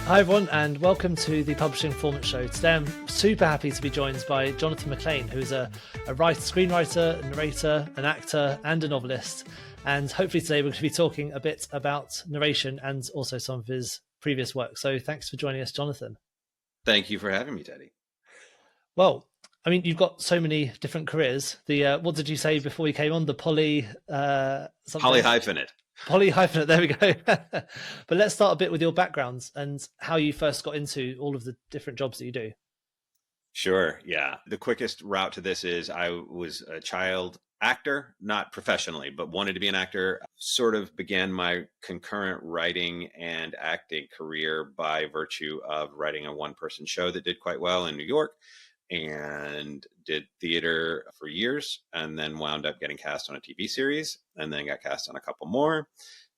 Hi everyone, and welcome to the Publishing Performance Show. Today I'm super happy to be joined by Johnathan McClain, who is a writer, screenwriter, a narrator, an actor, and a novelist. And hopefully today we're going to be talking a bit about narration and also some of his previous work. So thanks for joining us, Johnathan. Thank you for having me, Teddy. Well, I mean, you've got so many different careers. The what did you say before we came on? The polyhyphenate. Polyhyphenate, there we go. But let's start a bit with your backgrounds and how you first got into all of the different jobs that you do. Sure, yeah. The quickest route to this is I was a child actor, not professionally, but wanted to be an actor. Sort of began my concurrent writing and acting career by virtue of writing a one-person show that did quite well in New York, and did theater for years, and then wound up getting cast on a TV series, and then got cast on a couple more,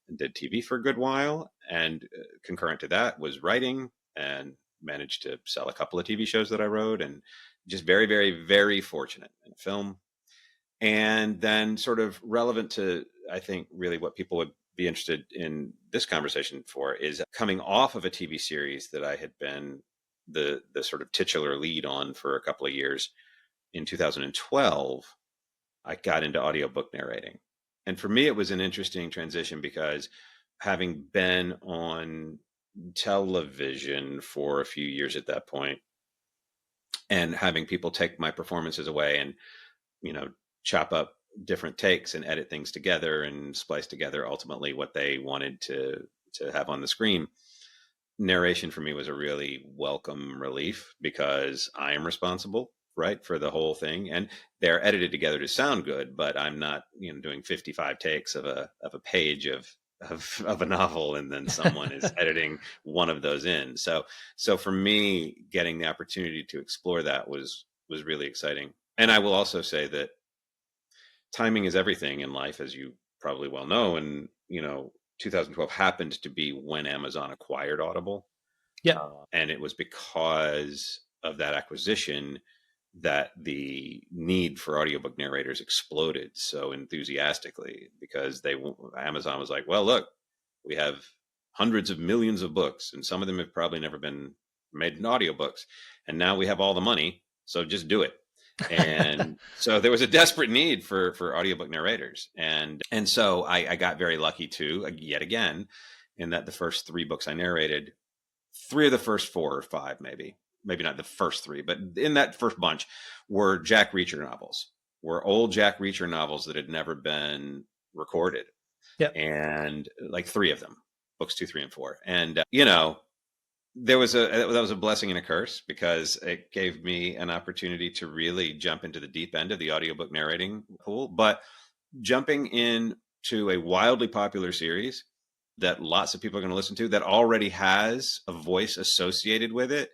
and did TV for a good while. And concurrent to that was writing, and managed to sell a couple of TV shows that I wrote, and just very, very, very fortunate in film. And then sort of relevant to, I think, really what people would be interested in this conversation for is coming off of a TV series that I had been the sort of titular lead on for a couple of years. In 2012, I got into audiobook narrating. And for me, it was an interesting transition because having been on television for a few years at that point, and having people take my performances away and, chop up different takes and edit things together and splice together ultimately what they wanted to have on the screen. Narration for me was a really welcome relief because I am responsible, right, for the whole thing, and they're edited together to sound good, but I'm not, doing 55 takes of a page of a novel, and then someone is editing one of those in. So for me, getting the opportunity to explore that was really exciting. And I will also say that timing is everything in life, as you probably well know, and 2012 happened to be when Amazon acquired Audible. Yeah. And it was because of that acquisition that the need for audiobook narrators exploded so enthusiastically, because Amazon was like, well, look, we have hundreds of millions of books, and some of them have probably never been made in audiobooks. And now we have all the money, so just do it. And so there was a desperate need for audiobook narrators. And so I got very lucky too, yet again, in that the first 3 books I narrated, 3 of the first 4 or 5, maybe not the first 3, but in that first bunch were Jack Reacher novels, were old Jack Reacher novels that had never been recorded. Yep. And like 3 of them, books 2, 3, and 4. And, that was a blessing and a curse, because it gave me an opportunity to really jump into the deep end of the audiobook narrating pool. But jumping into a wildly popular series that lots of people are going to listen to, that already has a voice associated with it,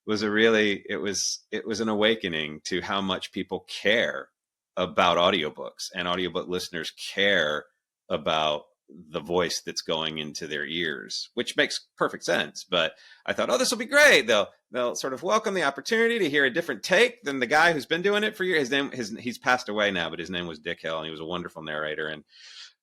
was it was an awakening to how much people care about audiobooks, and audiobook listeners care about the voice that's going into their ears, which makes perfect sense. But I thought, this will be great. They'll sort of welcome the opportunity to hear a different take than the guy who's been doing it for years. He's passed away now, but his name was Dick Hill, and he was a wonderful narrator. And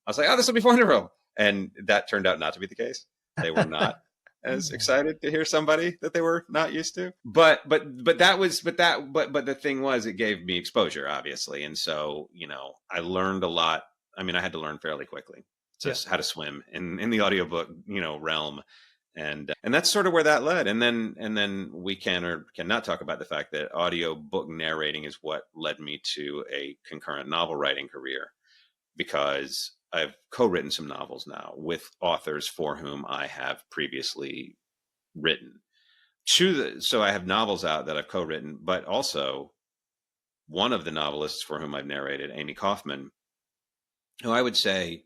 I was like, this will be wonderful. And that turned out not to be the case. They were not as excited to hear somebody that they were not used to. But the thing was, it gave me exposure, obviously. And so, I learned a lot. I mean, I had to learn fairly quickly how to swim in the audiobook, realm. And that's sort of where that led. And then we can or cannot talk about the fact that audiobook narrating is what led me to a concurrent novel writing career, because I've co-written some novels now with authors for whom I have previously written. So I have novels out that I've co-written, but also one of the novelists for whom I've narrated, Amy Kaufman, who I would say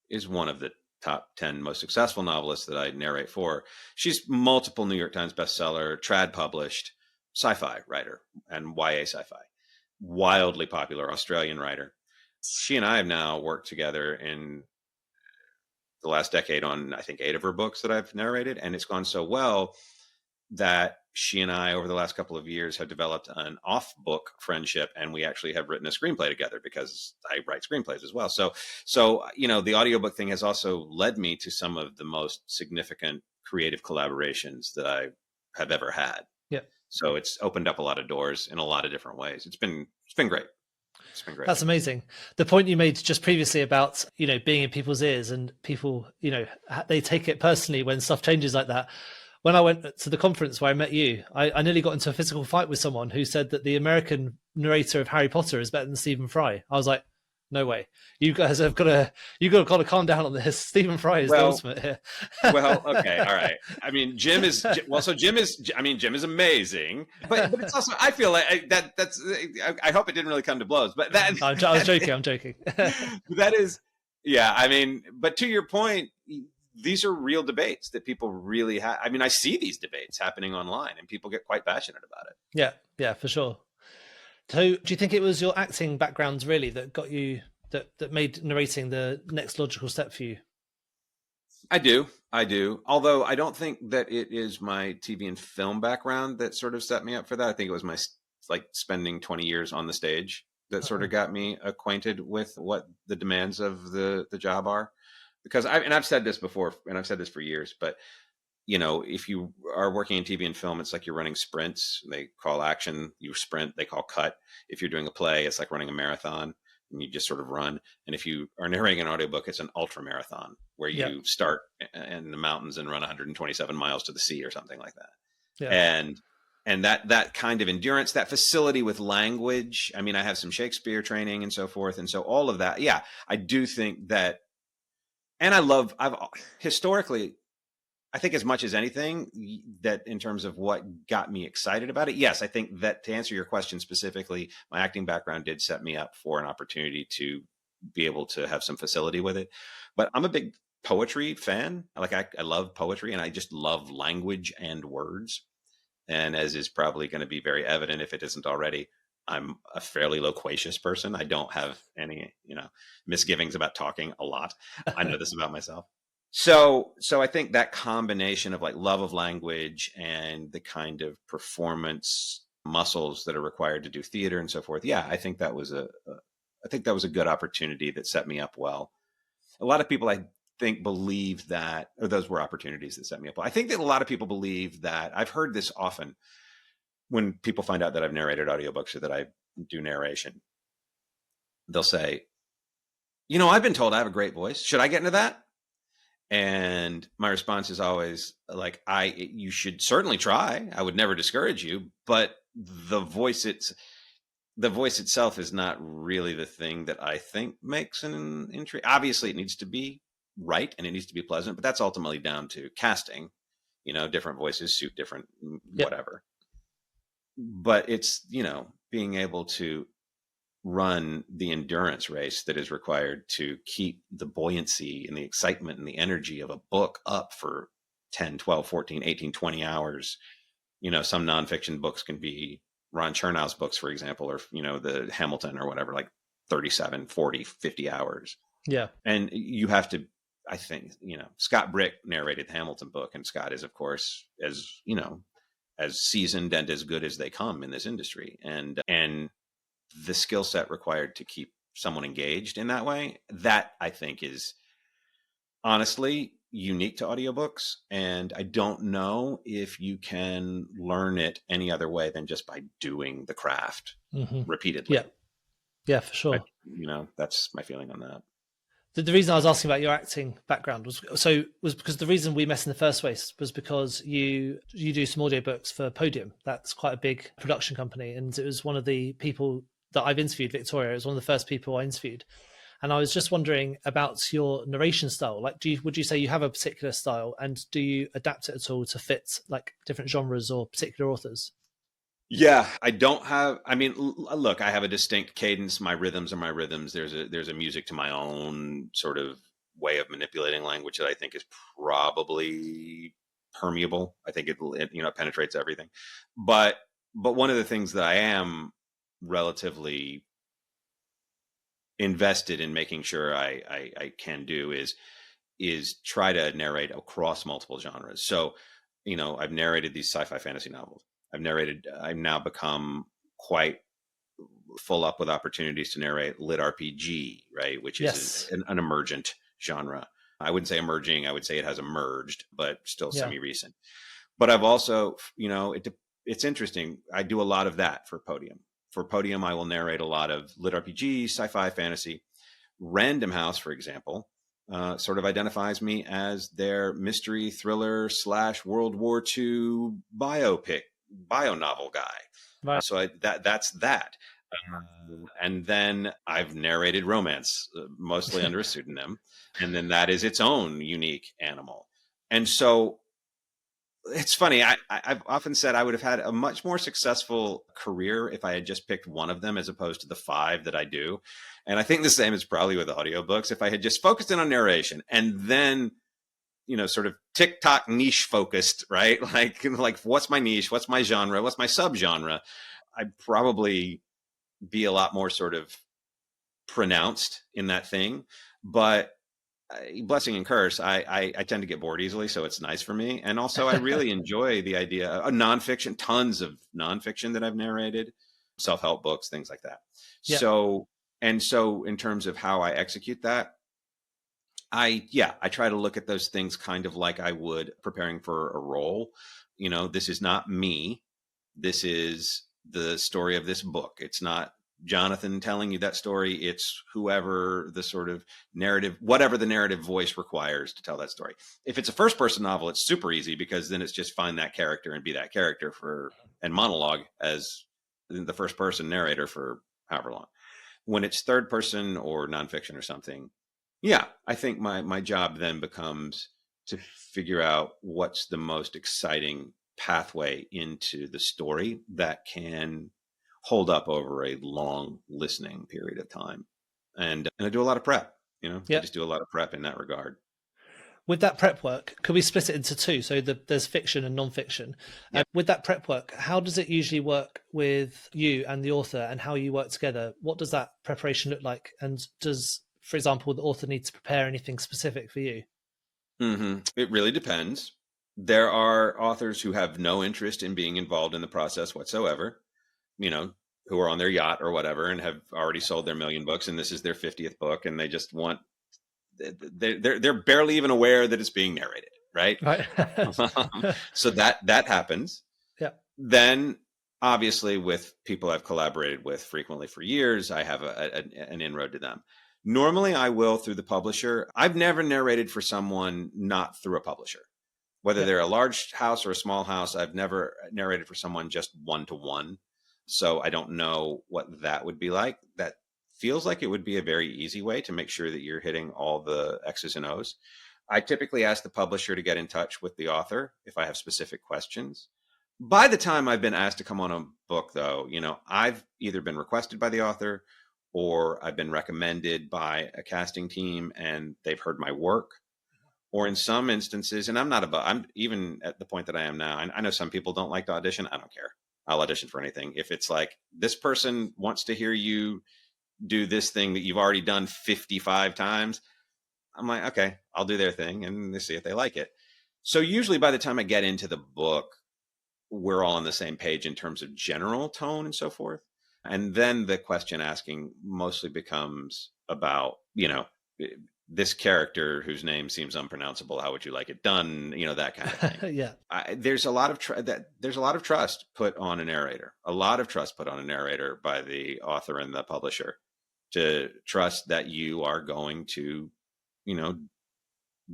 is one of the top 10 most successful novelists that I narrate for. She's multiple New York Times bestseller, trad published sci-fi writer and YA sci-fi, wildly popular Australian writer. She and I have now worked together in the last decade on, I think, 8 of her books that I've narrated. And it's gone so well that she and I, over the last couple of years, have developed an off-book friendship, and we actually have written a screenplay together, because I write screenplays as well. So the audiobook thing has also led me to some of the most significant creative collaborations that I have ever had. Yeah. So it's opened up a lot of doors in a lot of different ways. It's been great. It's been great. That's amazing. The point you made just previously about, being in people's ears and people, they take it personally when stuff changes like that. When I went to the conference where I met you, I nearly got into a physical fight with someone who said that the American narrator of Harry Potter is better than Stephen Fry. I was like, no way. You guys have got to calm down on this. Stephen Fry is the ultimate here. Well, okay. All right. I mean, Jim is amazing, but it's also, I feel like that's, I hope it didn't really come to blows, but that, I was joking. I'm joking. That is, yeah. I mean, but to your point, these are real debates that people really have. I mean, I see these debates happening online and people get quite passionate about it. Yeah, for sure. So do you think it was your acting background really that got you, that made narrating the next logical step for you? I do. Although I don't think that it is my TV and film background that sort of set me up for that. I think it was my spending 20 years on the stage that sort of got me acquainted with what the demands of the job are. Because I've said this before, and I've said this for years, but if you are working in TV and film, it's like you're running sprints. They call action, you sprint, they call cut. If you're doing a play, it's like running a marathon and you just sort of run. And if you are narrating an audiobook, it's an ultra marathon where you start in the mountains and run 127 miles to the sea or something like that. Yeah. And that kind of endurance, that facility with language. I mean, I have some Shakespeare training and so forth. And so all of that, yeah, I do think that. And I've historically, I think as much as anything that in terms of what got me excited about it. Yes, I think that to answer your question specifically, my acting background did set me up for an opportunity to be able to have some facility with it. But I'm a big poetry fan. I love poetry and I just love language and words. And as is probably going to be very evident if it isn't already, I'm a fairly loquacious person. I don't have any, misgivings about talking a lot. I know this about myself. So I think that combination of love of language and the kind of performance muscles that are required to do theater and so forth. Yeah, I think that was a good opportunity that set me up well. A lot of people, I think, believe that, or those were opportunities that set me up well. I think that a lot of people believe that. I've heard this often when people find out that I've narrated audiobooks or that I do narration. They'll say, I've been told I have a great voice. Should I get into that? And my response is always you should certainly try. I would never discourage you, but the voice itself is not really the thing that I think makes an entry. Obviously it needs to be right and it needs to be pleasant, but that's ultimately down to casting. Different voices suit different whatever. But it's, being able to run the endurance race that is required to keep the buoyancy and the excitement and the energy of a book up for 10, 12, 14, 18, 20 hours. Some nonfiction books can be Ron Chernow's books, for example, or, the Hamilton or whatever, 37, 40, 50 hours. Yeah. And you have to, I think, Scott Brick narrated the Hamilton book, and Scott is, of course, as seasoned and as good as they come in this industry. And the skill set required to keep someone engaged in that way, that I think is honestly unique to audiobooks. And I don't know if you can learn it any other way than just by doing the craft repeatedly. Yeah, for sure. But, that's my feeling on that. The reason I was asking about your acting background was because the reason we met in the first place was because you do some audiobooks for Podium. That's quite a big production company. And it was one of the people that I've interviewed, Victoria. It was one of the first people I interviewed. And I was just wondering about your narration style. Would you say you have a particular style, and do you adapt it at all to fit different genres or particular authors? Yeah, I don't have, look, I have a distinct cadence. My rhythms are my rhythms. There's a music to my own sort of way of manipulating language that I think is probably permeable. I think it penetrates everything. But one of the things that I am relatively invested in making sure I can do is try to narrate across multiple genres. So, I've narrated these sci-fi fantasy novels. I've now become quite full up with opportunities to narrate LitRPG, right? Which is an emergent genre. I wouldn't say emerging. I would say it has emerged, but still Yeah. semi-recent. But I've also, it's interesting. I do a lot of that for Podium. For Podium, I will narrate a lot of LitRPG, sci-fi, fantasy. Random House, for example, sort of identifies me as their mystery thriller / World War II biopic, bio novel guy. Right. So that's that. And then I've narrated romance, mostly under a pseudonym. And then that is its own unique animal. And so it's funny. I've often said I would have had a much more successful career if I had just picked one of them as opposed to the 5 that I do. And I think the same is probably with audiobooks. If I had just focused in on narration and then, sort of TikTok niche focused, right? Like what's my niche? What's my genre? What's my subgenre? I'd probably be a lot more sort of pronounced in that thing. But blessing and curse, I tend to get bored easily, so it's nice for me. And also I really enjoy the idea of nonfiction, tons of nonfiction that I've narrated, self-help books, things like that. Yeah. So in terms of how I execute that, I try to look at those things kind of like I would preparing for a role. This is not me. This is the story of this book. It's not Johnathan telling you that story. It's whoever the sort of narrative, whatever the narrative voice requires to tell that story. If it's a first person novel, it's super easy because then it's just find that character and be that character and monologue as the first person narrator for however long. When it's third person or nonfiction or something, I think my job then becomes to figure out what's the most exciting pathway into the story that can hold up over a long listening period of time. And I do a lot of prep, I just do a lot of prep in that regard. With that prep work, could we split it into 2? So there's fiction and non-fiction. Yeah. With that prep work, how does it usually work with you and the author and how you work together? What does that preparation look like? And does, for example, the author need to prepare anything specific for you? Mm-hmm. It really depends. There are authors who have no interest in being involved in the process whatsoever, who are on their yacht or whatever and have already sold their 1 million books and this is their 50th book and they just want, they're barely even aware that it's being narrated, right? So that happens. Yeah. Then obviously with people I've collaborated with frequently for years, I have an inroad to them. Normally I will through the publisher. I've never narrated for someone not through a publisher. Whether they're a large house or a small house, I've never narrated for someone just one-to-one. So I don't know what that would be like. That feels like it would be a very easy way to make sure that you're hitting all the X's and O's. I typically ask the publisher to get in touch with the author if I have specific questions. By the time I've been asked to come on a book, though, I've either been requested by the author or I've been recommended by a casting team and they've heard my work. Or in some instances, and I'm even at the point that I am now, I know some people don't like to audition. I don't care. I'll audition for anything. If it's like, this person wants to hear you do this thing that you've already done 55 times, I'm like, okay, I'll do their thing and they see if they like it. So usually by the time I get into the book, we're all on the same page in terms of general tone and so forth. And then the question asking mostly becomes about, this character whose name seems unpronounceable, how would you like it done? That kind of thing. Yeah. There's a lot of trust put on a narrator, by the author and the publisher to trust that you are going to,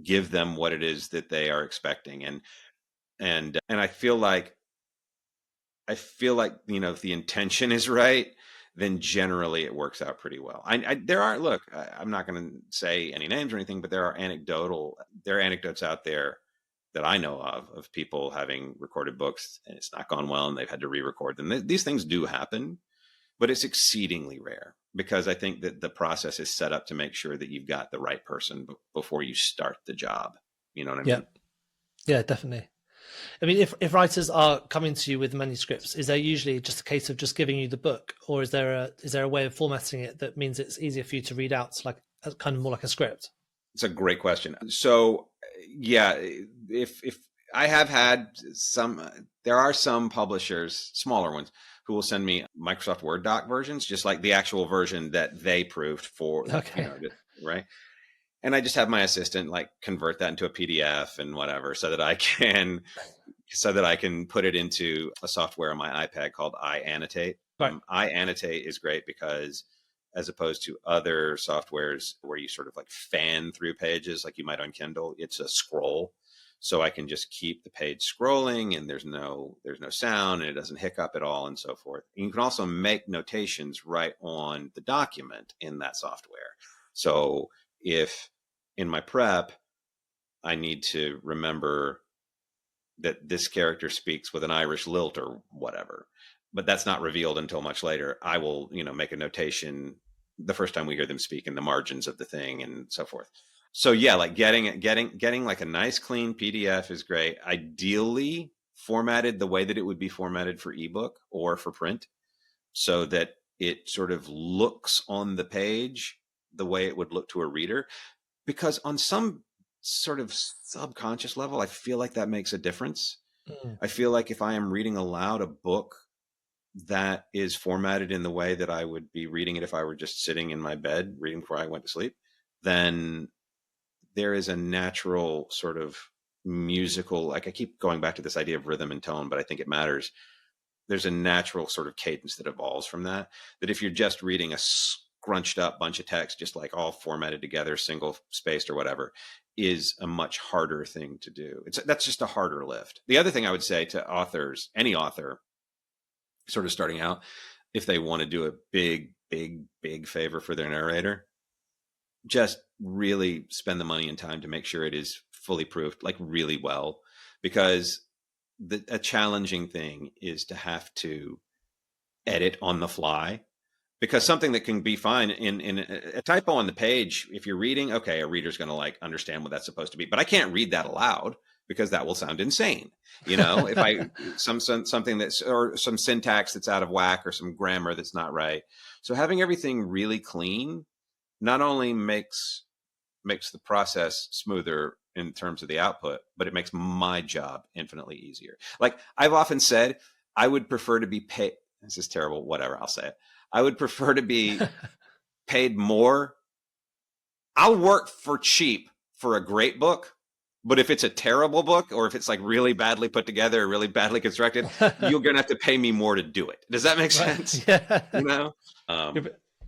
give them what it is that they are expecting. And I feel like, if the intention is right, then generally it works out pretty well. I'm not going to say any names or anything, but there are anecdotes out there that I know of people having recorded books and it's not gone well and they've had to re-record them. These things do happen, but it's exceedingly rare because I think that the process is set up to make sure that you've got the right person before you start the job. You know what I mean? Yeah, definitely. I mean, if writers are coming to you with manuscripts, is there usually just a case of just giving you the book, or is there a way of formatting it that means it's easier for you to read out, like kind of more like a script? It's a great question. So, if I have had there are some publishers, smaller ones, who will send me Microsoft Word doc versions, just like the actual version that they proved for, Okay. right? And I just have my assistant like convert that into a PDF and whatever, so that I can put it into a software on my iPad called iAnnotate. Right. iAnnotate is great because, as opposed to other softwares where you sort of like fan through pages like you might on Kindle, it's a scroll. So I can just keep the page scrolling, and there's no sound, and it doesn't hiccup at all, and so forth. And you can also make notations right on the document in that software. So if in my prep, I need to remember that this character speaks with an Irish lilt or whatever, but that's not revealed until much later, I will, make a notation the first time we hear them speak in the margins of the thing and so forth. So yeah, like getting like a nice clean PDF is great. Ideally formatted the way that it would be formatted for ebook or for print, so that it sort of looks on the page the way it would look to a reader. Because on some sort of subconscious level, I feel like that makes a difference. I feel like if I am reading aloud a book that is formatted in the way that I would be reading it if I were just sitting in my bed reading before I went to sleep, then there is a natural sort of musical, like I keep going back to this idea of rhythm and tone, but I think it matters. There's a natural sort of cadence that evolves from that if you're just reading a scrunched up bunch of text, just like all formatted together, single spaced or whatever, is a much harder thing to do. That's just a harder lift. The other thing I would say to authors, any author sort of starting out, if they want to do a big favor for their narrator, just really spend the money and time to make sure it is fully proofed, like really well, because a challenging thing is to have to edit on the fly. Because something that can be fine in a typo on the page, if you're reading, okay, a reader's going to like understand what that's supposed to be, but I can't read that aloud because that will sound insane. If I something that's, or some syntax that's out of whack, or some grammar that's not right. So having everything really clean not only makes the process smoother in terms of the output, but it makes my job infinitely easier. Like I've often said, I would prefer to be paid. This is terrible. Whatever, I'll say it. I would prefer to be paid more. I'll work for cheap for a great book, but if it's a terrible book, or if it's like really badly put together or really badly constructed, you're going to have to pay me more to do it. Does that make sense? Yeah.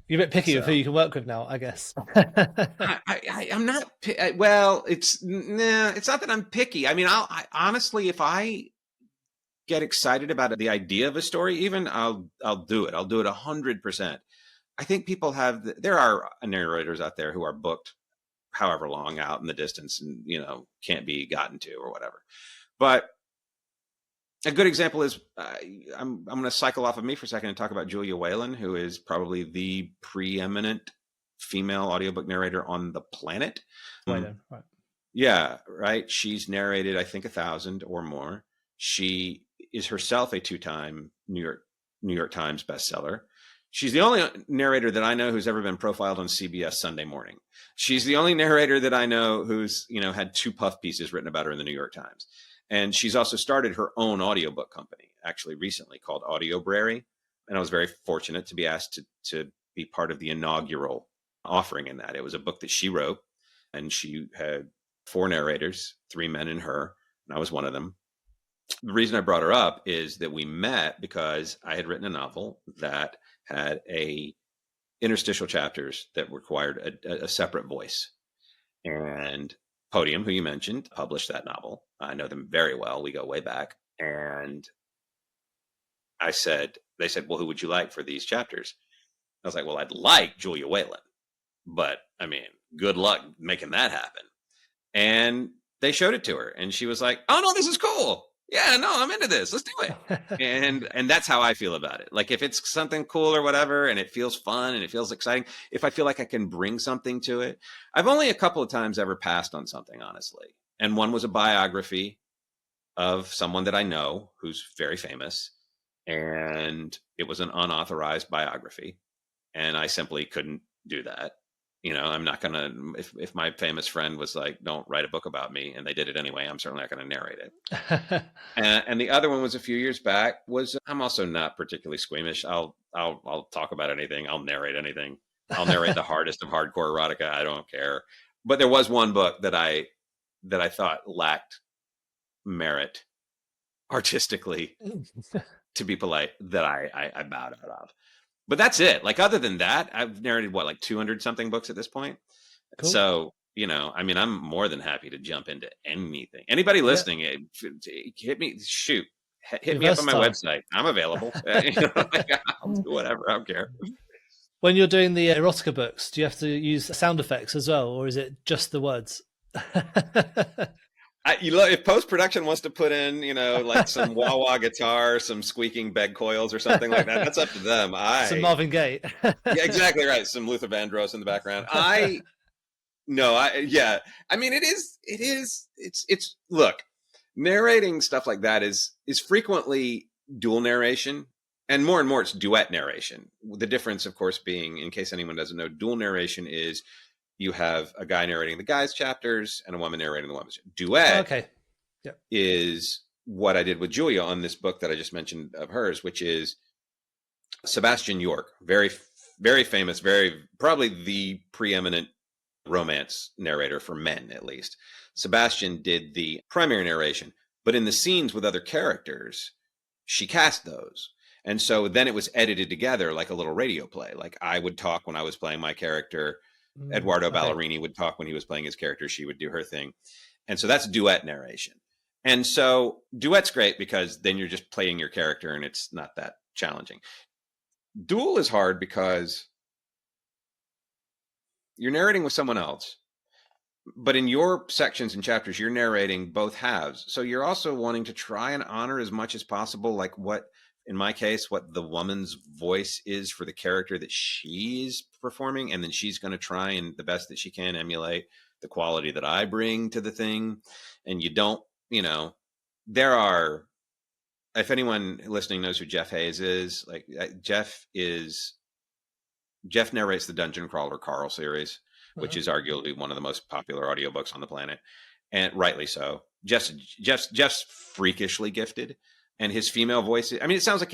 You're a bit picky with who you can work with now, I guess. I'm not. Well, it's not that I'm picky. I mean, I honestly, if I get excited about the idea of a story, even I'll do it. I'll do it 100%. I think there are narrators out there who are booked however long out in the distance and, can't be gotten to or whatever. But a good example is I'm going to cycle off of me for a second and talk about Julia Whelan, who is probably the preeminent female audiobook narrator on the planet. Whelan, right. Yeah, right. She's narrated, I think, 1,000 or more. She is herself a 2-time New York Times bestseller. She's the only narrator that I know who's ever been profiled on CBS Sunday Morning. She's the only narrator that I know who's, had 2 puff pieces written about her in the New York Times. And she's also started her own audiobook company, actually recently, called Audiobrary. And I was very fortunate to be asked to be part of the inaugural offering in that. It was a book that she wrote, and she had 4 narrators, 3 men and her, and I was one of them. The reason I brought her up is that we met because I had written a novel that had interstitial chapters that required a separate voice. And Podium, who you mentioned, published that novel. I know them very well. We go way back. And they said, well, who would you like for these chapters? I was like, well, I'd like Julia Whelan, but I mean, good luck making that happen. And they showed it to her, and she was like, oh no, this is cool. Yeah, no, I'm into this. Let's do it. and that's how I feel about it. Like if it's something cool or whatever, and it feels fun and it feels exciting, if I feel like I can bring something to it. I've only a couple of times ever passed on something, honestly. And one was a biography of someone that I know who's very famous. And it was an unauthorized biography. And I simply couldn't do that. I'm not going to, if my famous friend was like, don't write a book about me, and they did it anyway, I'm certainly not going to narrate it. And the other one was a few years back. I'm also not particularly squeamish. I'll talk about anything. I'll narrate anything. I'll narrate the hardest of hardcore erotica. I don't care. But there was one book that I thought lacked merit artistically, to be polite, that I bowed out of. But that's it. Like, other than that, I've narrated like 200 something books at this point. Cool. So, I mean, I'm more than happy to jump into anything. Anybody listening, hit me, shoot, hit me up on my website. I'm available. I'll do whatever. I don't care. When you're doing the erotica books, do you have to use sound effects as well, or is it just the words? If post-production wants to put in, like some wah-wah guitar, some squeaking beg coils or something like that, that's up to them. Some Marvin Gaye. Yeah, exactly right. Some Luther Vandross in the background. I mean, it's look, narrating stuff like that is frequently dual narration, and more it's duet narration. The difference, of course, being, in case anyone doesn't know, dual narration is you have a guy narrating the guy's chapters and a woman narrating the woman's. Duet is what I did with Julia on this book that I just mentioned of hers, which is Sebastian York, very, very famous, probably the preeminent romance narrator for men, at least. Sebastian did the primary narration, but in the scenes with other characters, she cast those. And so then it was edited together like a little radio play. Like, I would talk when I was playing my character. Eduardo Ballerini would talk when he was playing his character. She would do her thing. And so that's duet narration. And so duet's great because then you're just playing your character and it's not that challenging. Dual is hard because you're narrating with someone else, but in your sections and chapters, you're narrating both halves. So you're also wanting to try and honor as much as possible, like in my case, what the woman's voice is for the character that she's performing. And then she's going to try and the best that she can emulate the quality that I bring to the thing. And you don't, if anyone listening knows who Jeff Hayes is, like Jeff narrates the Dungeon Crawler Carl series, which is arguably one of the most popular audiobooks on the planet, and rightly so. Jeff's freakishly gifted. And his female voice, I mean, it sounds like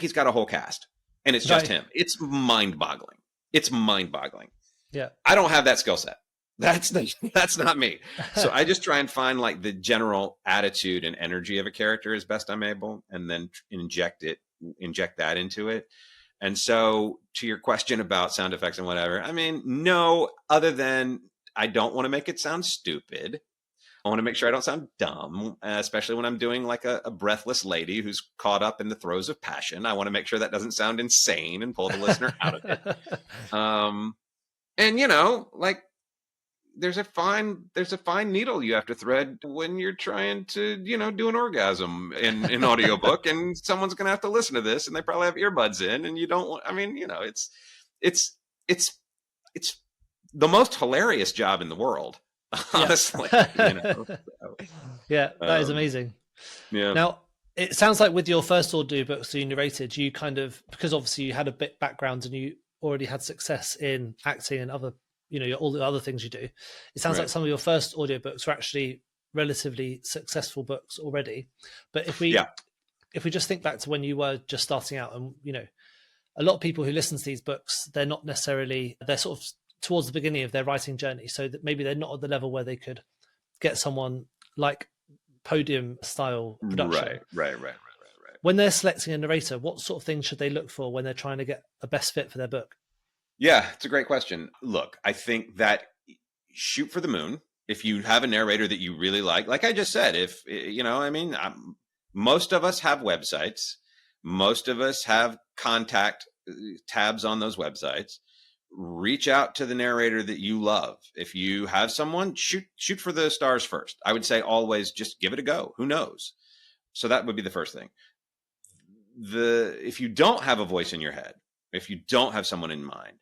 he's got a whole cast, and it's just him. It's mind-boggling. Yeah. I don't have that skill set. That's not me. So I just try and find like the general attitude and energy of a character as best I'm able, and then inject that into it. And so to your question about sound effects and whatever, I mean, no, other than I don't want to make it sound stupid. I want to make sure I don't sound dumb, especially when I'm doing like a breathless lady who's caught up in the throes of passion. I want to make sure that doesn't sound insane and pull the listener out of it. And like there's a fine needle you have to thread when you're trying to, do an orgasm in an audiobook, and someone's going to have to listen to this, and they probably have earbuds in, and you don't want, I mean, it's the most hilarious job in the world. Honestly, yeah, that is amazing. Yeah. Now, it sounds like with your first audiobooks you narrated, you kind of, because obviously you had a bit background and you already had success in acting and other, all the other things you do. It sounds like some of your first audiobooks were actually relatively successful books already. But if we just think back to when you were just starting out, and a lot of people who listen to these books, they're sort of towards the beginning of their writing journey, so that maybe they're not at the level where they could get someone like Podium style production. Right. When they're selecting a narrator, what sort of things should they look for when they're trying to get a best fit for their book? Yeah, it's a great question. Look, I think that shoot for the moon. If you have a narrator that you really like I just said, most of us have websites. Most of us have contact tabs on those websites. Reach out to the narrator that you love. If you have someone, shoot for the stars first. I would say always just give it a go. Who knows? So that would be the first thing. If you don't have a voice in your head, if you don't have someone in mind,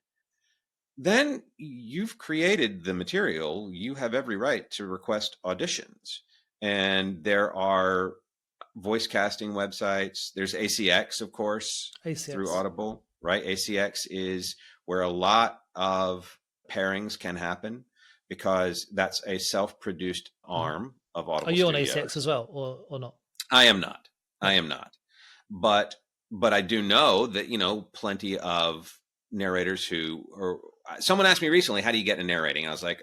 then you've created the material. You have every right to request auditions. And there are voice casting websites. There's ACX, of course, through Audible, right? ACX is where a lot of pairings can happen because that's a self-produced arm of Audible. Are you Studios. on ACX as well, or not? I am not. But I do know that, plenty of narrators someone asked me recently, how do you get into narrating? And I was like,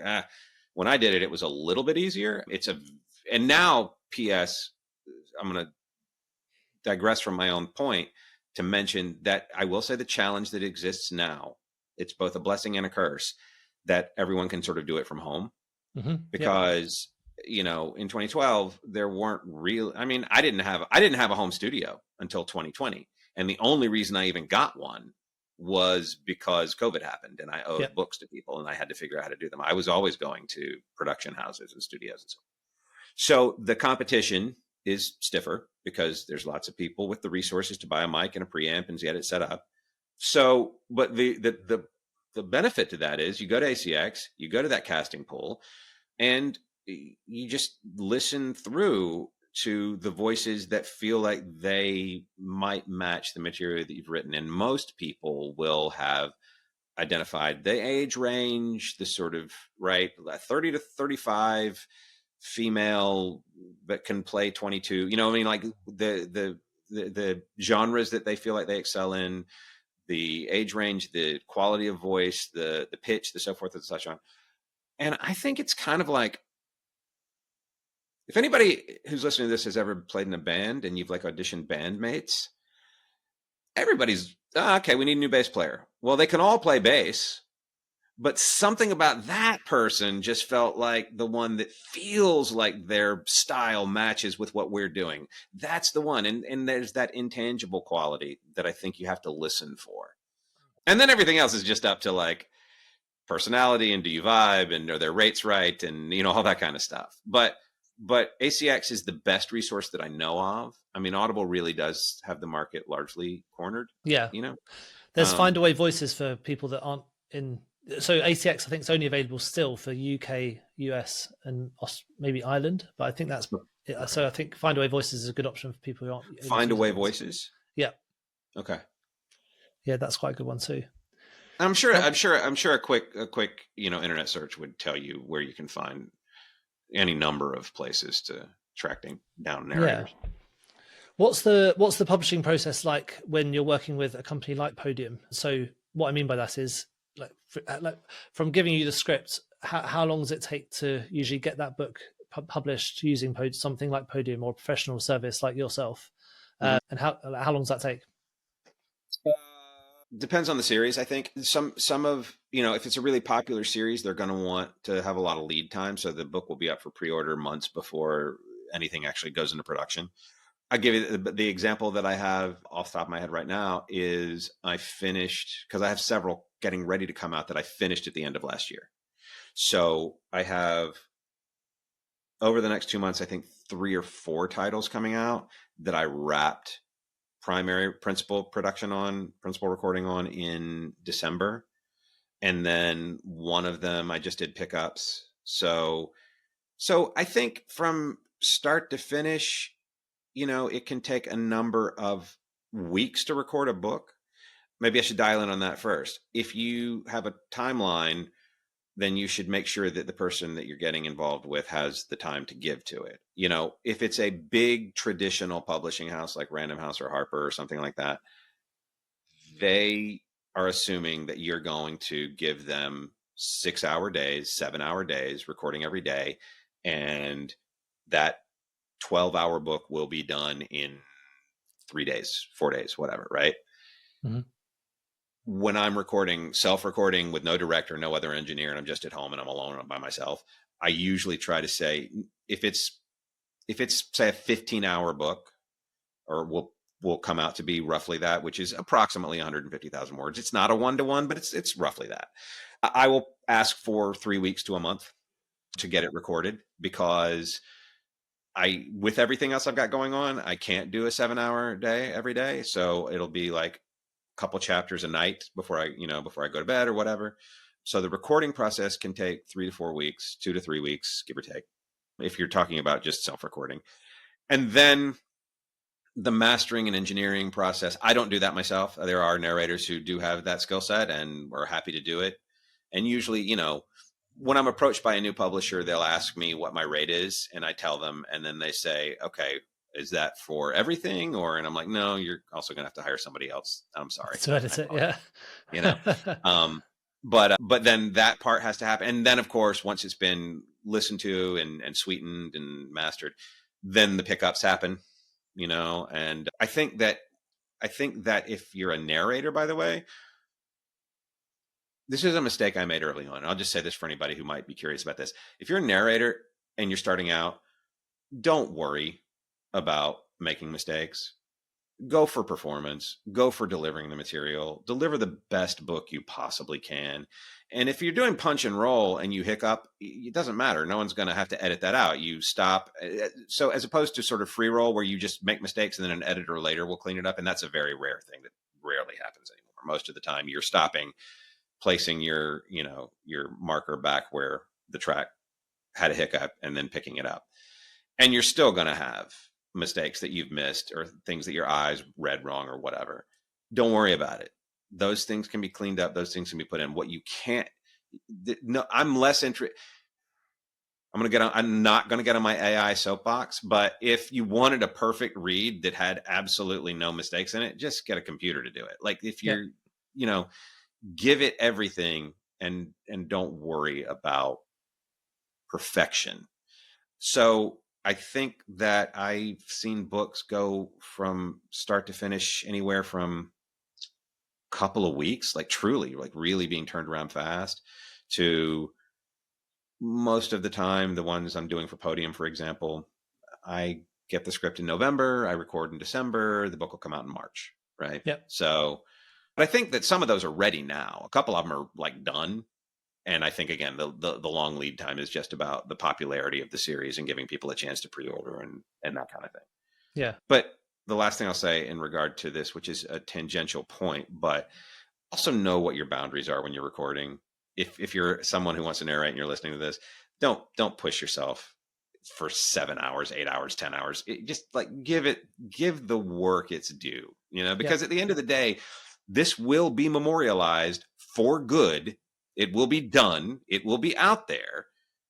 When I did it, it was a little bit easier. And now, PS, I'm going to digress from my own point to mention that I will say the challenge that exists now, it's both a blessing and a curse that everyone can sort of do it from home. Because, in 2012, there weren't real, I mean, I didn't have a home studio until 2020. And the only reason I even got one was because COVID happened and I owed books to people and I had to figure out how to do them. I was always going to production houses and studios and so on. So the competition is stiffer because there's lots of people with the resources to buy a mic and a preamp and get it set up. So, but the benefit to that is you go to ACX, you go to that casting pool, and you just listen through to the voices that feel like they might match the material that you've written. And most people will have identified the age range, the sort of, 30 to 35 female that can play 22, like the genres that they feel like they excel in, the age range, the quality of voice, the pitch, the so forth and such on. And I think it's kind of like, if anybody who's listening to this has ever played in a band and you've like auditioned bandmates, everybody's, okay, we need a new bass player. Well, they can all play bass, but something about that person just felt like the one that feels like their style matches with what we're doing. That's the one. And there's that intangible quality that I think you have to listen for. And then everything else is just up to like personality and do you vibe and are their rates right and, all that kind of stuff. But ACX is the best resource that I know of. I mean, Audible really does have the market largely cornered. Yeah. There's Findaway voices for people that aren't in. So ACX, I think, is only available still for UK, US, and maybe Ireland. But I think that's so. I think Findaway voices is a good option for people who aren't. Findaway voices. Yeah. Okay. Yeah, that's quite a good one too. I'm sure a quick internet search would tell you where you can find any number of places to tracking down narrators. Yeah. What's the publishing process like when you're working with a company like Podium? So what I mean by that is like from giving you the script, how long does it take to usually get that book published using something like Podium or a professional service like yourself? And how long does that take? Depends on the series. I think some of, if it's a really popular series, they're going to want to have a lot of lead time. So the book will be up for pre-order months before anything actually goes into production. I'll give you the example that I have off the top of my head right now is I finished, because I have several getting ready to come out that I finished at the end of last year. So I have, over the next 2 months, I think 3 or 4 titles coming out that I wrapped principal recording on in December. And then one of them I just did pickups. So I think from start to finish, it can take a number of weeks to record a book. Maybe I should dial in on that first. If you have a timeline, then you should make sure that the person that you're getting involved with has the time to give to it. If it's a big traditional publishing house like Random House or Harper or something like that, they are assuming that you're going to give them 6-hour days, 7-hour days, recording every day. And that 12-hour book will be done in 3 days, 4 days, whatever, right? Mm-hmm. When I'm self-recording with no director, no other engineer, and I'm just at home and I'm alone by myself, I usually try to say, if it's say a 15-hour book, or will come out to be roughly that, which is approximately 150,000 words. It's not a 1-to-1, but it's roughly that. I will ask for 3 weeks to a month to get it recorded because with everything else I've got going on, I can't do a 7-hour day every day. So it'll be like couple chapters a night before I go to bed or whatever. So the recording process can take 3 to 4 weeks, 2 to 3 weeks, give or take, if you're talking about just self-recording. And then the mastering and engineering process, I don't do that myself. There are narrators who do have that skill set and are happy to do it. And usually, when I'm approached by a new publisher, they'll ask me what my rate is and I tell them, and then they say, okay, is that for everything? And I'm like, no, you're also going to have to hire somebody else. I'm sorry. So edit it, yeah. But then that part has to happen. And then of course, once it's been listened to and sweetened and mastered, then the pickups happen, and I think that if you're a narrator, by the way, this is a mistake I made early on. I'll just say this for anybody who might be curious about this. If you're a narrator and you're starting out, don't worry about making mistakes. Go for performance, go for delivering the material, deliver the best book you possibly can. And if you're doing punch and roll and you hiccup, it doesn't matter. No one's going to have to edit that out. You stop. So as opposed to sort of free roll where you just make mistakes and then an editor later will clean it up. And that's a very rare thing that rarely happens anymore. Most of the time you're stopping, placing your marker back where the track had a hiccup and then picking it up. And you're still going to have mistakes that you've missed or things that your eyes read wrong or whatever. Don't worry about it. Those things can be cleaned up. Those things can be put in. What you can't, no, I'm less interested. I'm not going to get on my AI soapbox, but if you wanted a perfect read that had absolutely no mistakes in it, just get a computer to do it. Like if you're, give it everything and don't worry about perfection. So I think that I've seen books go from start to finish anywhere from a couple of weeks, like truly, like really being turned around fast, to most of the time, the ones I'm doing for Podium, for example, I get the script in November, I record in December, the book will come out in March, right? Yep. So, but I think that some of those are ready now. A couple of them are like done. And I think, again, the long lead time is just about the popularity of the series and giving people a chance to pre-order and that kind of thing. Yeah. But the last thing I'll say in regard to this, which is a tangential point, but also know what your boundaries are when you're recording. If you're someone who wants to narrate and you're listening to this, don't push yourself for 7 hours, 8 hours, 10 hours. Just like give the work its due, because at the end of the day, this will be memorialized for good. It will be done. It will be out there.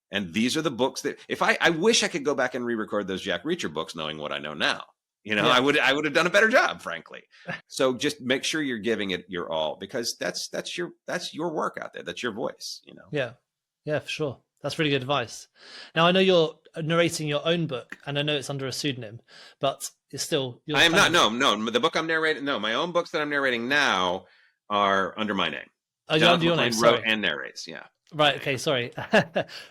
And these are the books that if I wish I could go back and re-record those Jack Reacher books, knowing what I know now, I would have done a better job, frankly. So just make sure you're giving it your all, because that's your work out there. That's your voice, Yeah. Yeah, for sure. That's really good advice. Now, I know you're narrating your own book, and I know it's under a pseudonym, but it's still... I am not. No. The book I'm narrating... No, my own books that I'm narrating now are under my name. Oh, Johnathan your name, McClain sorry. wrote and narrates, yeah. Right, okay, sorry.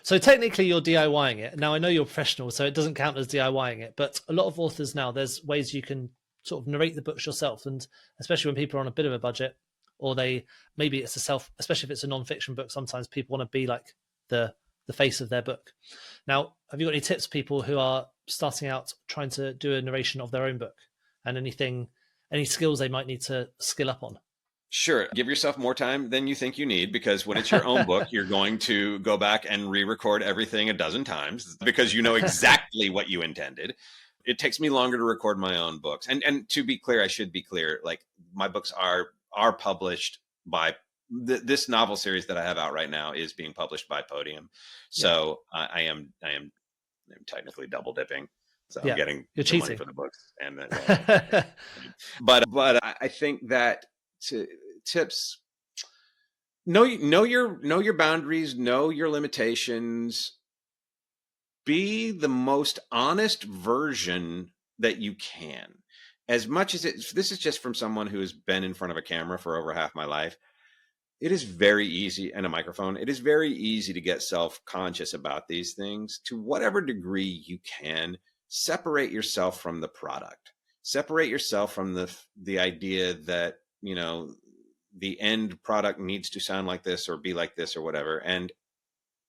So technically you're DIYing it. Now, I know you're professional, so it doesn't count as DIYing it, but a lot of authors now, there's ways you can sort of narrate the books yourself, and especially when people are on a bit of a budget, or maybe it's especially if it's a non-fiction book, sometimes people want to be like the face of their book. Now, have you got any tips for people who are starting out trying to do a narration of their own book, and any skills they might need to skill up on? Sure. Give yourself more time than you think you need, because when it's your own book, you're going to go back and re-record everything a dozen times because you know exactly what you intended. It takes me longer to record my own books. And to be clear, I should be clear, like my books are published by this novel series that I have out right now is being published by Podium. So I am technically double dipping. So I'm getting the money for the books and then, but I think that tips, know your boundaries, know your limitations, be the most honest version that you can. As much as this is just from someone who has been in front of a camera for over half my life, it is very easy, and a microphone, it is very easy to get self-conscious about these things. To whatever degree you can, separate yourself from the product. Separate yourself from the idea that the end product needs to sound like this or be like this or whatever, and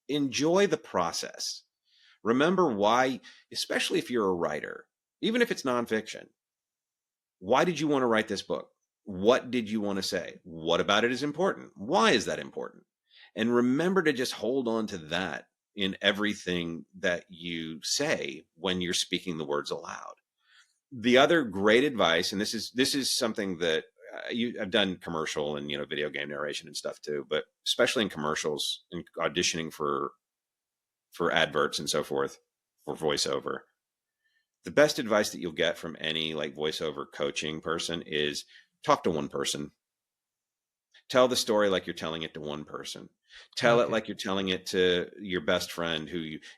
enjoy the process. Remember why, especially if you're a writer, even if it's nonfiction, why did you want to write this book? What did you want to say? What about it is important? Why is that important? And remember to just hold on to that in everything that you say when you're speaking the words aloud. The other great advice, and this is something that I've done commercial and video game narration and stuff too, but especially in commercials and auditioning for adverts and so forth for voiceover, the best advice that you'll get from any like voiceover coaching person is talk to one person. Tell the story like you're telling it to one person. Tell it Okay. like you're telling it to your best friend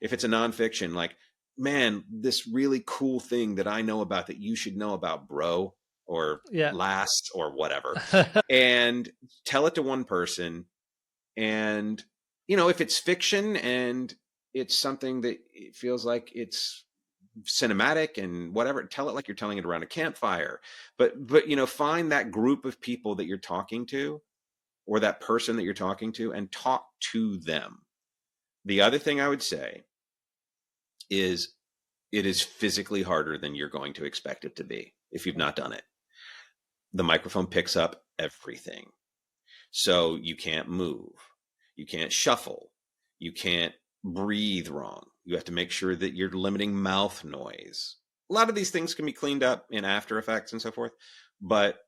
if it's a nonfiction, like, man, this really cool thing that I know about that you should know about, bro, or Yeah. last, or whatever. And tell it to one person. And, if it's fiction and it's something that it feels like it's cinematic and whatever, tell it like you're telling it around a campfire. But, find that group of people that you're talking to, or that person that you're talking to, and talk to them. The other thing I would say is it is physically harder than you're going to expect it to be if you've not done it. The microphone picks up everything. So you can't move. You can't shuffle. You can't breathe wrong. You have to make sure that you're limiting mouth noise. A lot of these things can be cleaned up in After Effects and so forth, but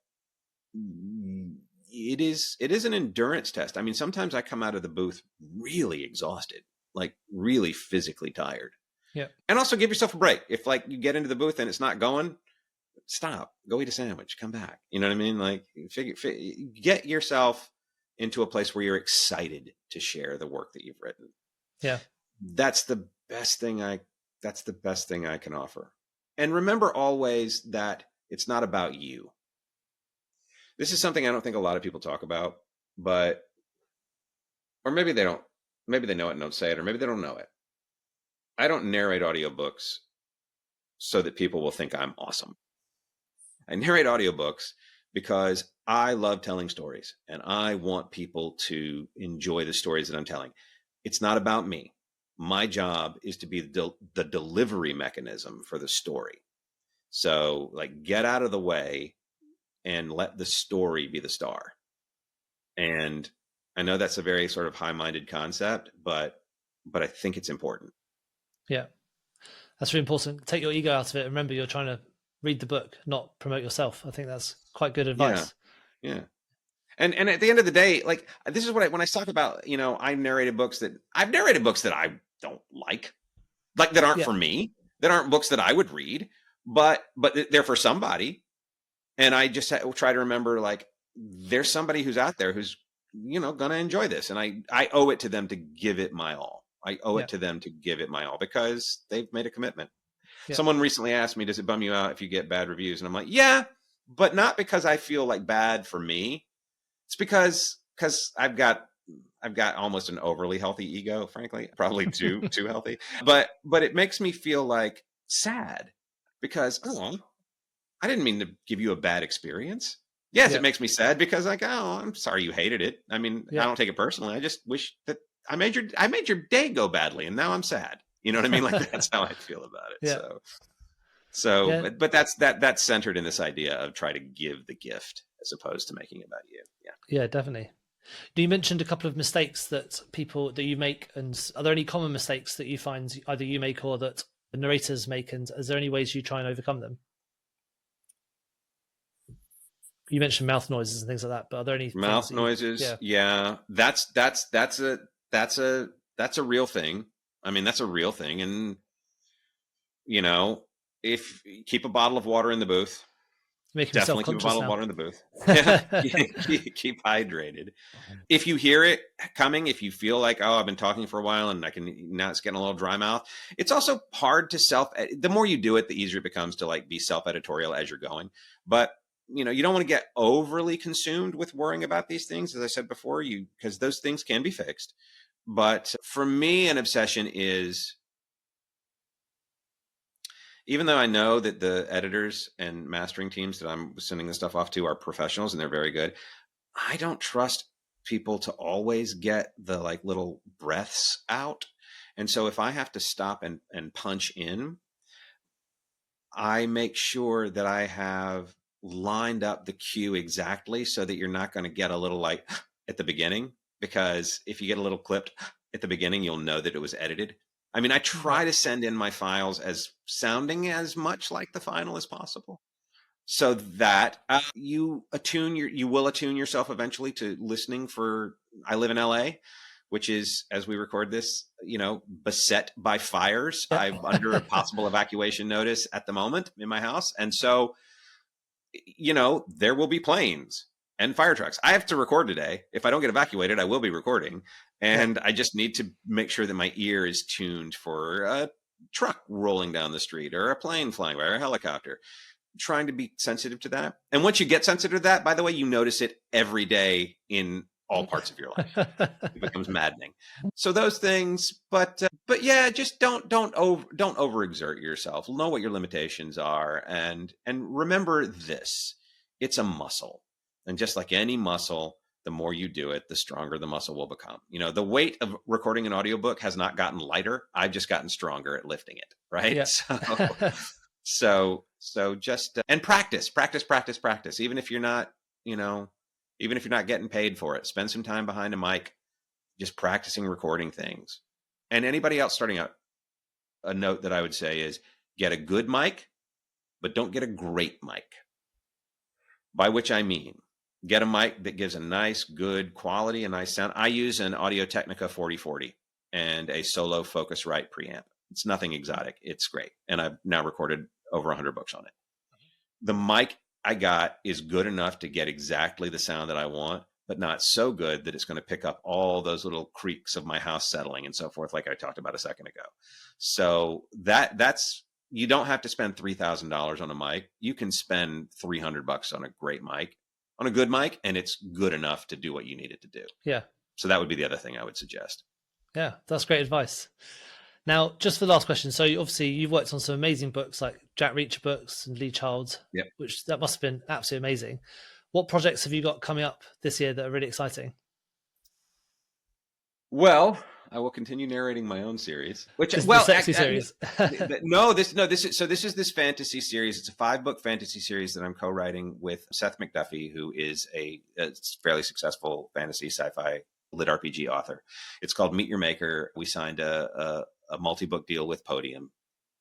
it is an endurance test. I mean, sometimes I come out of the booth really exhausted, like really physically tired. Yeah. And also give yourself a break. If like you get into the booth and it's not going, stop, go eat a sandwich, come back. You know what I mean? Like get yourself into a place where you're excited to share the work that you've written. Yeah. That's the best thing I can offer. And remember always that it's not about you. This is something I don't think a lot of people talk about, or maybe they don't, maybe they know it and don't say it, or maybe they don't know it. I don't narrate audiobooks so that people will think I'm awesome. I narrate audiobooks because I love telling stories and I want people to enjoy the stories that I'm telling. It's not about me. My job is to be the delivery mechanism for the story. So like get out of the way and let the story be the star. And I know that's a very sort of high-minded concept, but I think it's important. Yeah. That's really important. Take your ego out of it. Remember, you're trying to read the book, not promote yourself. I think that's quite good advice. Yeah. And at the end of the day, like this is what when I talk about, I've narrated books that I don't like that aren't for me, that aren't books that I would read, but they're for somebody. And I just try to remember, like, there's somebody who's out there who's, going to enjoy this. And I owe it to them to give it my all. I owe it to them to give it my all because they've made a commitment. Yeah. Someone recently asked me, does it bum you out if you get bad reviews? And I'm like, yeah, but not because I feel like bad for me. It's because I've got almost an overly healthy ego, frankly, probably too healthy. But it makes me feel like sad because I didn't mean to give you a bad experience. Yes, it makes me sad because like, oh, I'm sorry you hated it. I mean, I don't take it personally. I just wish that I made your day go badly, and now I'm sad. You know what I mean? Like that's how I feel about it. Yeah. So, but that's centered in this idea of try to give the gift as opposed to making it about you. Yeah. Yeah, definitely. You mentioned a couple of mistakes that you make, and are there any common mistakes that you find either you make or that the narrators make, and is there any ways you try and overcome them? You mentioned mouth noises and things like that, but are there any mouth noises? Yeah, that's a real thing. I mean, that's a real thing, and if you keep a bottle of water in the booth, definitely keep a bottle of water in the booth. keep hydrated. If you hear it coming, if you feel like, oh, I've been talking for a while and now it's getting a little dry mouth. It's also hard to the more you do it, the easier it becomes to like be self-editorial as you're going. But you don't want to get overly consumed with worrying about these things. As I said before, because those things can be fixed. But for me, an obsession is, even though I know that the editors and mastering teams that I'm sending this stuff off to are professionals and they're very good, I don't trust people to always get the like little breaths out. And so if I have to stop and punch in, I make sure that I have lined up the cue exactly so that you're not going to get a little like at the beginning, because if you get a little clipped at the beginning, you'll know that it was edited. I mean, I try to send in my files as sounding as much like the final as possible, so that you will attune yourself eventually to listening for. I live in LA, which is, as we record this, beset by fires. I'm under a possible evacuation notice at the moment in my house, and so there will be planes. and fire trucks. I have to record today. If I don't get evacuated, I will be recording. And I just need to make sure that my ear is tuned for a truck rolling down the street or a plane flying by or a helicopter. Trying to be sensitive to that. And once you get sensitive to that, by the way, you notice it every day in all parts of your life. It becomes maddening. So those things, but yeah, just don't overexert yourself. Know what your limitations are, and remember this: it's a muscle, and just like any muscle, the more you do it, the stronger the muscle will become. You know, the weight of recording an audiobook has not gotten lighter. I've just gotten stronger at lifting it. Right. Yeah. So just and practice. Even if you're not, even if you're not getting paid for it, spend some time behind a mic, just practicing recording things. And anybody else starting out, a note that I would say is get a good mic, but don't get a great mic. By which I mean, get a mic that gives a nice, good quality, a nice sound. I use an Audio Technica 4040 and a Solo Focusrite preamp. It's nothing exotic. It's great. And I've now recorded over 100 books on it. The mic I got is good enough to get exactly the sound that I want, but not so good that it's going to pick up all those little creaks of my house settling and so forth, like I talked about a second ago. So that's you don't have to spend $3,000 on a mic. You can spend $300 on a great mic, on a good mic, and it's good enough to do what you need it to do. Yeah. So that would be the other thing I would suggest. Yeah, that's great advice. Now, just for the last question, so obviously you've worked on some amazing books like Jack Reacher books and Lee Child, Yep. which that must have been absolutely amazing. What projects have you got coming up this year that are really exciting? Well, I will continue narrating my own series, which the sexy series. This is this fantasy series. It's a 5-book fantasy series that I'm co-writing with Seth MacDuffie, who is a fairly successful fantasy sci-fi LitRPG author. It's called Meet Your Maker. We signed a multi-book deal with Podium,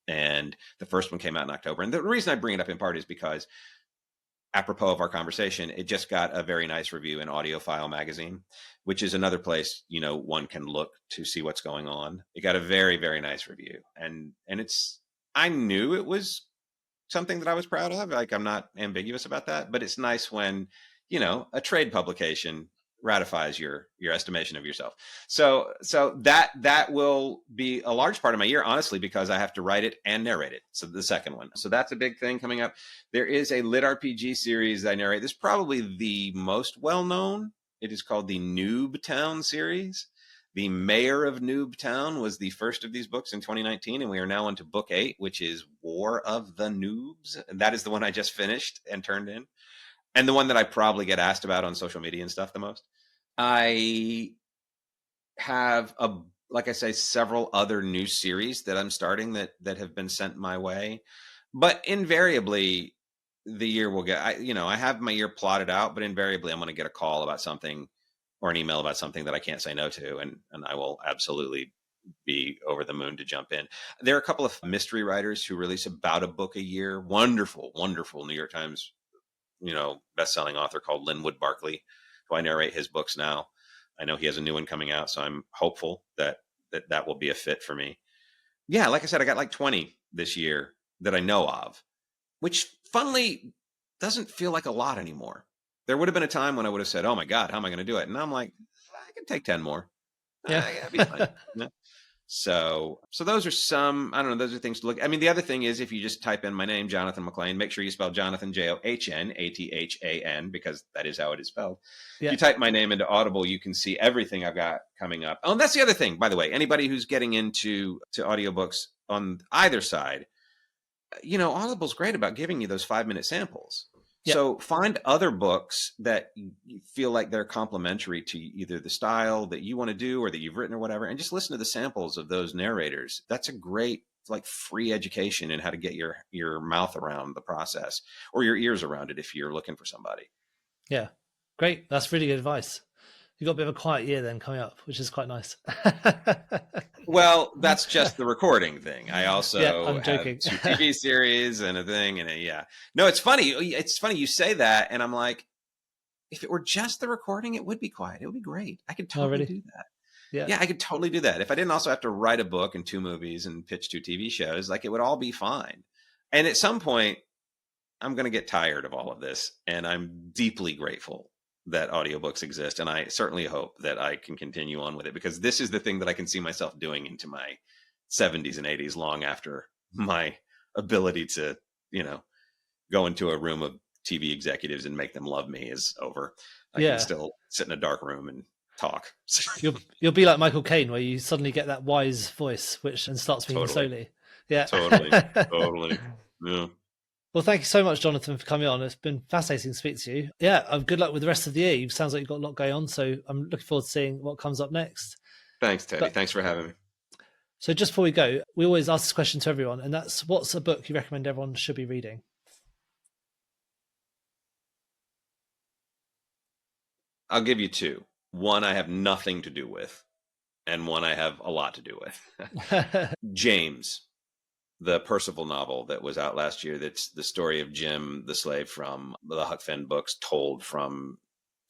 and the first one came out in October. And the reason I bring it up in part is because, apropos of our conversation, it just got a very nice review in Audiophile magazine, which is another place, one can look to see what's going on. It got a very, very nice review. And I knew it was something that I was proud of. Like, I'm not ambiguous about that, but it's nice when, a trade publication ratifies your estimation of yourself. So that will be a large part of my year, honestly, because I have to write it and narrate it. So the second one. So that's a big thing coming up. There is a LitRPG series I narrate. This is probably the most well-known. It is called the Newtown series. The Mayor of Newtown was the first of these books in 2019, and we are now into book 8, which is War of the Noobs. And that is the one I just finished and turned in. And the one that I probably get asked about on social media and stuff the most. I have, like I say, several other new series that I'm starting that have been sent my way. But invariably, the year will get, I have my year plotted out, but invariably I'm going to get a call about something or an email about something that I can't say no to. And I will absolutely be over the moon to jump in. There are a couple of mystery writers who release about a book a year. Wonderful, wonderful New York Times best-selling author called Linwood Barkley, who I narrate his books now. I know he has a new one coming out, so I'm hopeful that will be a fit for me. Yeah, like I said, I got like 20 this year that I know of, which funnily doesn't feel like a lot anymore. There would have been a time when I would have said, oh my God, how am I going to do it? And I'm like, I can take 10 more. Yeah. That'd be fine. Yeah. So those are some, I don't know, those are things to look. I mean, the other thing is if you just type in my name, Johnathan McClain, make sure you spell Johnathan, Johnathan, because that is how it is spelled. Yeah. If you type my name into Audible, you can see everything I've got coming up. Oh, and that's the other thing, by the way, anybody who's getting into audiobooks on either side, Audible's great about giving you those 5-minute samples. Yep. So find other books that you feel like they're complementary to either the style that you want to do or that you've written or whatever, and just listen to the samples of those narrators. That's a great, free education in how to get your mouth around the process or your ears around it if you're looking for somebody. Yeah, great. That's really good advice. You've got a bit of a quiet year then coming up, which is quite nice. Well, that's just the recording thing. I also I'm joking. have 2 TV series and a thing. And no, it's funny. It's funny you say that. And I'm like, if it were just the recording, it would be quiet. It would be great. I could totally do that. Yeah, I could totally do that. If I didn't also have to write a book and 2 movies and pitch 2 TV shows, it would all be fine. And at some point, I'm going to get tired of all of this. And I'm deeply grateful that audiobooks exist. And I certainly hope that I can continue on with it, because this is the thing that I can see myself doing into my 70s and 80s, long after my ability to, go into a room of TV executives and make them love me is over. I can still sit in a dark room and talk. You'll be like Michael Caine, where you suddenly get that wise voice and starts speaking slowly. Yeah, totally. Yeah. Well, thank you so much, Johnathan, for coming on. It's been fascinating to speak to you. Yeah, good luck with the rest of the year. It sounds like you've got a lot going on, so I'm looking forward to seeing what comes up next. Thanks, Teddy. Thanks for having me. So just before we go, we always ask this question to everyone, and that's, what's a book you recommend everyone should be reading? I'll give you two. One I have nothing to do with, and one I have a lot to do with. James, the Percival novel that was out last year. That's the story of Jim the slave from the Huck Finn books, told from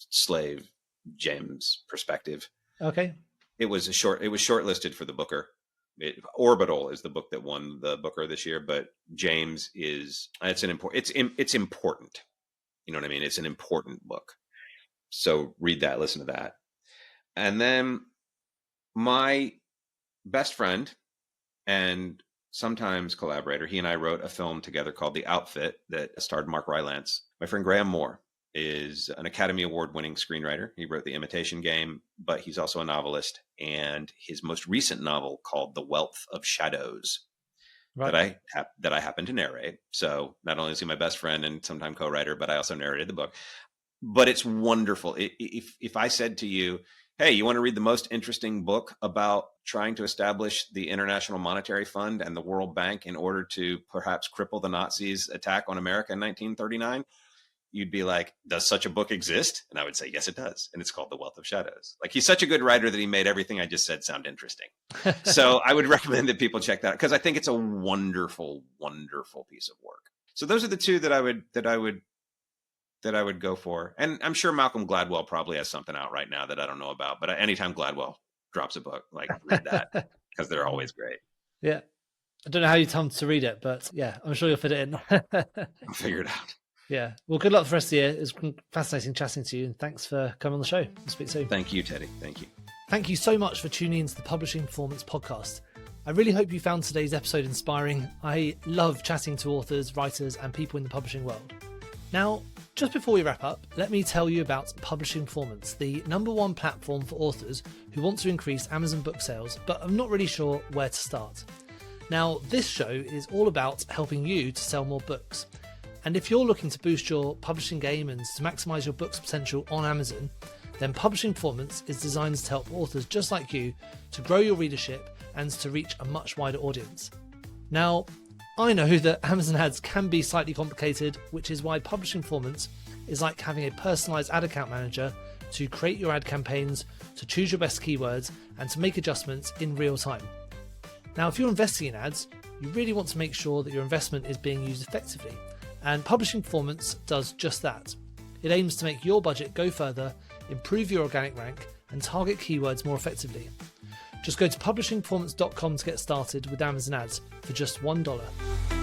slave James' perspective. Okay. It was shortlisted for the Booker. Orbital is the book that won the Booker this year, but James it's important. You know what I mean? It's an important book. So read that, listen to that. And then my best friend and sometimes collaborator, he and I wrote a film together called The Outfit that starred Mark Rylance. My friend Graham Moore is an Academy Award winning screenwriter. He wrote The Imitation Game, but he's also a novelist. And his most recent novel, called The Wealth of Shadows, that I happen to narrate. So not only is he my best friend and sometime co-writer, but I also narrated the book. But it's wonderful. If I said to you, hey, you want to read the most interesting book about trying to establish the International Monetary Fund and the World Bank in order to perhaps cripple the Nazis' attack on America in 1939, you'd be like, does such a book exist? And I would say, yes, it does. And it's called The Wealth of Shadows. Like, he's such a good writer that he made everything I just said sound interesting. So I would recommend that people check that out, because I think it's a wonderful, wonderful piece of work. So those are the two that I would go for. And I'm sure Malcolm Gladwell probably has something out right now that I don't know about, but anytime Gladwell drops a book, like, read that, because they're always great. Yeah. I don't know how you come to read it, but yeah, I'm sure you'll fit it in. I'll figure it out. Yeah. Well, good luck for the rest of the year. It's been fascinating chatting to you, and thanks for coming on the show. We'll speak soon. Thank you, Teddy. Thank you. Thank you so much for tuning into the Publishing Performance podcast. I really hope you found today's episode inspiring. I love chatting to authors, writers, and people in the publishing world. Now, just before we wrap up, let me tell you about Publishing Performance, the #1 platform for authors who want to increase Amazon book sales, but are not really sure where to start. Now, this show is all about helping you to sell more books. And if you're looking to boost your publishing game and to maximize your book's potential on Amazon, then Publishing Performance is designed to help authors just like you to grow your readership and to reach a much wider audience. Now, I know that Amazon ads can be slightly complicated, which is why Publishing Performance is like having a personalized ad account manager to create your ad campaigns, to choose your best keywords, and to make adjustments in real time. Now, if you're investing in ads, you really want to make sure that your investment is being used effectively. And Publishing Performance does just that. It aims to make your budget go further, improve your organic rank, and target keywords more effectively. Just go to publishingperformance.com to get started with Amazon ads for just $1.